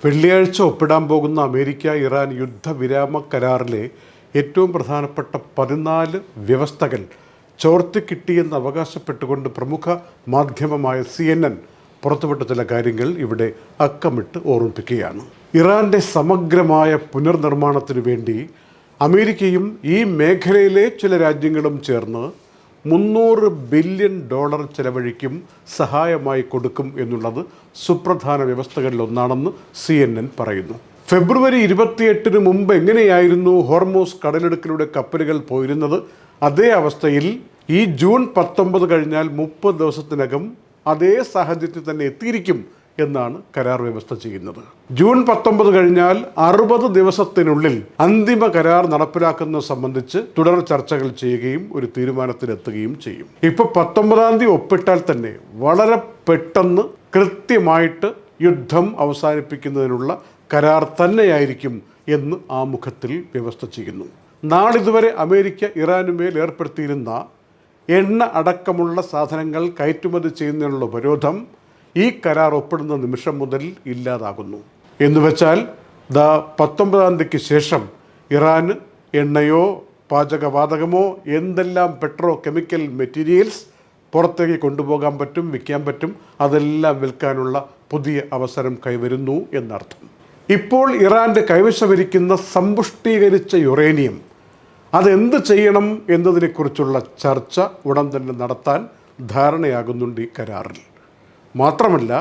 വെള്ളിയാഴ്ച ഒപ്പിടാൻ പോകുന്ന അമേരിക്ക ഇറാൻ യുദ്ധവിരാമ കരാറിലെ ഏറ്റവും പ്രധാനപ്പെട്ട 14 വ്യവസ്ഥകൾ ചോർത്തിക്കിട്ടിയെന്ന് അവകാശപ്പെട്ടുകൊണ്ട് പ്രമുഖ മാധ്യമമായ CNN പുറത്തുവിട്ട ചില കാര്യങ്ങൾ ഇവിടെ അക്കമിട്ട് ഓർമ്മിപ്പിക്കുകയാണ്. ഇറാൻ്റെ സമഗ്രമായ പുനർനിർമ്മാണത്തിനു വേണ്ടി അമേരിക്കയും ഈ മേഖലയിലെ ചില രാജ്യങ്ങളും ചേർന്ന് $300 ബില്യൺ ചെലവഴിക്കും, സഹായമായി കൊടുക്കും എന്നുള്ളത് സുപ്രധാന വ്യവസ്ഥകളിലൊന്നാണെന്ന് CNN പറയുന്നു. ഫെബ്രുവരി 28 മുമ്പ് എങ്ങനെയായിരുന്നു ഹോർമൂസ് കടലിടുക്കിലൂടെ കപ്പലുകൾ പോയിരുന്നത്, അതേ അവസ്ഥയിൽ ഈ ജൂൺ 19 കഴിഞ്ഞാൽ 30 ദിവസത്തിനകം അതേ സാഹചര്യത്തിൽ തന്നെ എത്തിയിരിക്കും എന്നാണ് കരാർ വ്യവസ്ഥ ചെയ്യുന്നത്. ജൂൺ 19 കഴിഞ്ഞാൽ 60 ദിവസത്തിനുള്ളിൽ അന്തിമ കരാർ നടപ്പിലാക്കുന്നത് സംബന്ധിച്ച് തുടർ ചർച്ചകൾ ചെയ്യുകയും ഒരു തീരുമാനത്തിലെത്തുകയും ചെയ്യും. ഇപ്പോൾ 19-ാം തീയതി ഒപ്പിട്ടാൽ തന്നെ വളരെ പെട്ടെന്ന് കൃത്യമായിട്ട് യുദ്ധം അവസാനിപ്പിക്കുന്നതിനുള്ള കരാർ തന്നെയായിരിക്കും എന്ന് ആമുഖത്തിൽ വ്യവസ്ഥ ചെയ്യുന്നു. നാളിതുവരെ അമേരിക്ക ഇറാനുമേൽ ഏർപ്പെടുത്തിയിരുന്ന എണ്ണ അടക്കമുള്ള സാധനങ്ങൾ കയറ്റുമതി ചെയ്യുന്നതിനുള്ള ഉപരോധം ഈ കരാർ ഒപ്പിടുന്ന നിമിഷം മുതൽ ഇല്ലാതാകുന്നു. എന്നുവെച്ചാൽ 19-ാം തീയതിക്ക് ശേഷം ഇറാന് എണ്ണയോ പാചകവാതകമോ എന്തെല്ലാം പെട്രോ കെമിക്കൽ മെറ്റീരിയൽസ് പുറത്തേക്ക് കൊണ്ടുപോകാൻ പറ്റും, വിൽക്കാൻ പറ്റും, അതെല്ലാം വിൽക്കാനുള്ള പുതിയ അവസരം കൈവരുന്നു എന്നർത്ഥം. ഇപ്പോൾ ഇറാൻ്റെ കൈവശമിരിക്കുന്ന സമ്പുഷ്ടീകരിച്ച യുറേനിയം അതെന്ത് ചെയ്യണം എന്നതിനെക്കുറിച്ചുള്ള ചർച്ച ഉടൻ തന്നെ നടത്താൻ ധാരണയാകുന്നുണ്ട് ഈ കരാറിൽ. മാത്രമല്ല,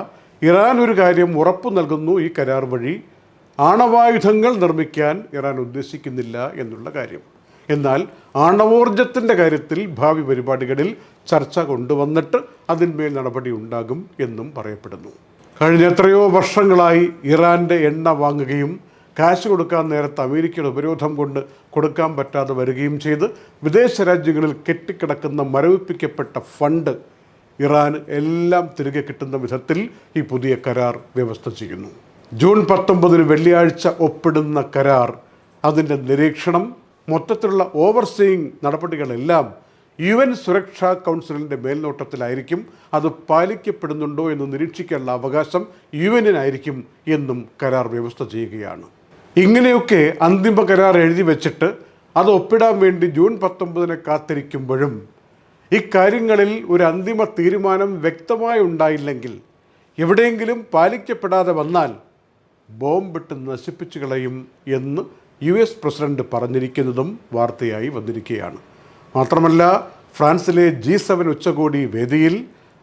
ഇറാൻ ഒരു കാര്യം ഉറപ്പു നൽകുന്നു, ഈ കരാർ വഴി ആണവായുധങ്ങൾ നിർമ്മിക്കാൻ ഇറാൻ ഉദ്ദേശിക്കുന്നില്ല എന്നുള്ള കാര്യം. എന്നാൽ ആണവോർജത്തിൻ്റെ കാര്യത്തിൽ ഭാവി പരിപാടികളിൽ ചർച്ച കൊണ്ടുവന്നിട്ട് അതിന്മേൽ നടപടി ഉണ്ടാകും എന്നും പറയപ്പെടുന്നു. കഴിഞ്ഞ എത്രയോ വർഷങ്ങളായി ഇറാൻ്റെ എണ്ണ വാങ്ങുകയും കാശ് കൊടുക്കാൻ നേരത്ത് അമേരിക്കയുടെ ഉപരോധം കൊണ്ട് കൊടുക്കാൻ പറ്റാതെ വരികയും ചെയ്ത് വിദേശ രാജ്യങ്ങളിൽ കെട്ടിക്കിടക്കുന്ന മരവിപ്പിക്കപ്പെട്ട ഫണ്ട് ഇറാൻ എല്ലാം തിരികെ കിട്ടുന്ന വിധത്തിൽ ഈ പുതിയ കരാർ വ്യവസ്ഥ ചെയ്യുന്നു. ജൂൺ 19 വെള്ളിയാഴ്ച ഒപ്പിടുന്ന കരാർ, അതിൻ്റെ നിരീക്ഷണം, മൊത്തത്തിലുള്ള ഓവർസീയിങ് നടപടികളെല്ലാം UN സുരക്ഷാ കൗൺസിലിൻ്റെ മേൽനോട്ടത്തിലായിരിക്കും. അത് പാലിക്കപ്പെടുന്നുണ്ടോ എന്ന് നിരീക്ഷിക്കാനുള്ള അവകാശം UN-നായിരിക്കും എന്നും കരാർ വ്യവസ്ഥ ചെയ്യുകയാണ്. ഇങ്ങനെയൊക്കെ അന്തിമ കരാർ എഴുതി വെച്ചിട്ട് അത് ഒപ്പിടാൻ വേണ്ടി ജൂൺ 19 കാത്തിരിക്കുമ്പോഴും ഇക്കാര്യങ്ങളിൽ ഒരു അന്തിമ തീരുമാനം വ്യക്തമായി ഉണ്ടായില്ലെങ്കിൽ, എവിടെയെങ്കിലും പാലിക്കപ്പെടാതെ വന്നാൽ ബോംബിട്ട് നശിപ്പിച്ചു കളയും എന്ന് US പ്രസിഡന്റ് പറഞ്ഞിരിക്കുന്നതും വാർത്തയായി വന്നിരിക്കുകയാണ്. മാത്രമല്ല, ഫ്രാൻസിലെ G7 ഉച്ചകോടി വേദിയിൽ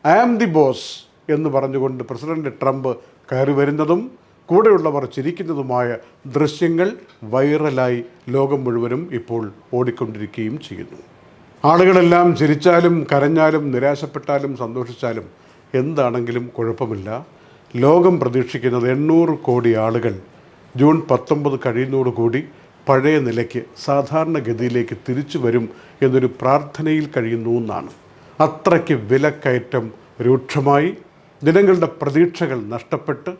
"ഐ ആം ദി ബോസ്" എന്ന് പറഞ്ഞുകൊണ്ട് പ്രസിഡന്റ് ട്രംപ് കയറി വരുന്നതും കൂടെയുള്ളവർ ചിരിക്കുന്നതുമായ ദൃശ്യങ്ങൾ വൈറലായി ലോകം മുഴുവനും ഇപ്പോൾ ഓടിക്കൊണ്ടിരിക്കുകയും ചെയ്യുന്നു. ആളുകളെല്ലാം ചിരിച്ചാലും കരഞ്ഞാലും നിരാശപ്പെട്ടാലും സന്തോഷിച്ചാലും എന്താണെങ്കിലും കുഴപ്പമില്ല. ലോകം പ്രതീക്ഷിക്കുന്നത് 800 കോടി ആളുകൾ ജൂൺ 19 കഴിയുന്നതോടുകൂടി പഴയ നിലയ്ക്ക് സാധാരണഗതിയിലേക്ക് തിരിച്ചു വരും എന്നൊരു പ്രാർത്ഥനയിൽ കഴിയുന്നു എന്നാണ്. അത്രയ്ക്ക് വിലക്കയറ്റം രൂക്ഷമായി, ജനങ്ങളുടെ പ്രതീക്ഷകൾ നഷ്ടപ്പെട്ട്,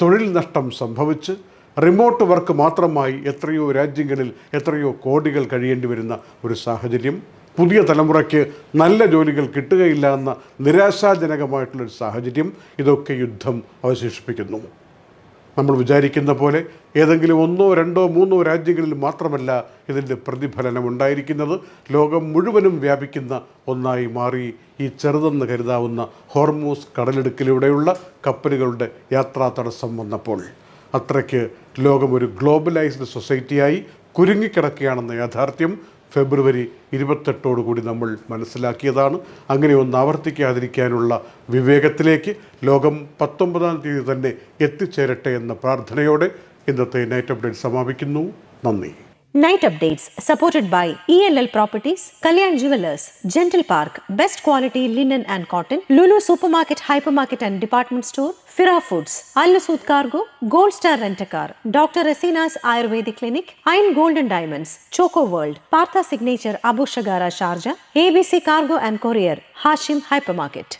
തൊഴിൽ നഷ്ടം സംഭവിച്ച്, റിമോട്ട് വർക്ക് മാത്രമായി എത്രയോ രാജ്യങ്ങളിൽ എത്രയോ കോടികൾ കഴിയേണ്ടി വരുന്ന ഒരു സാഹചര്യം, പുതിയ തലമുറയ്ക്ക് നല്ല ജോലികൾ കിട്ടുകയില്ല എന്ന നിരാശാജനകമായിട്ടുള്ളൊരു സാഹചര്യം, ഇതൊക്കെ യുദ്ധം അവശേഷിപ്പിക്കുന്നു. നമ്മൾ വിചാരിക്കുന്ന പോലെ ഏതെങ്കിലും 1, 2, 3 രാജ്യങ്ങളിൽ മാത്രമല്ല ഇതിൻ്റെ പ്രതിഫലനം ഉണ്ടായിരിക്കുന്നത്. ലോകം മുഴുവനും വ്യാപിക്കുന്ന ഒന്നായി മാറി ഈ ചെറുതെന്ന് കരുതാവുന്ന ഹോർമൂസ് കടലിടുക്കിലൂടെയുള്ള കപ്പലുകളുടെ യാത്രാ തടസ്സം വന്നപ്പോൾ. അത്രയ്ക്ക് ലോകം ഒരു ഗ്ലോബലൈസ്ഡ് സൊസൈറ്റിയായി കുരുങ്ങിക്കിടക്കുകയാണെന്ന യാഥാർത്ഥ്യം ഫെബ്രുവരി 28 നമ്മൾ മനസ്സിലാക്കിയതാണ്. അങ്ങനെ ഒന്ന് ആവർത്തിക്കാതിരിക്കാനുള്ള വിവേകത്തിലേക്ക് ലോകം 19-ാം തീയതി തന്നെ എത്തിച്ചേരട്ടെ എന്ന പ്രാർത്ഥനയോടെ ഇന്നത്തെ നൈറ്റ് അപ്ഡേറ്റ് സമാപിക്കുന്നു. നന്ദി. Night Updates supported by ELL Properties, Kalyan Jewelers, Gentle Park, Best Quality Linen and Cotton, Lulu Supermarket, Hypermarket and Department Store, Fira Foods, Al Nasood Cargo, Gold Star Rent-A-Car, Dr. Asina's Ayurvedic Clinic, Ayn Gold and Diamonds, Choco World, Partha Signature Abu Shagara Sharjah, ABC Cargo and Courier, Hashim Hypermarket.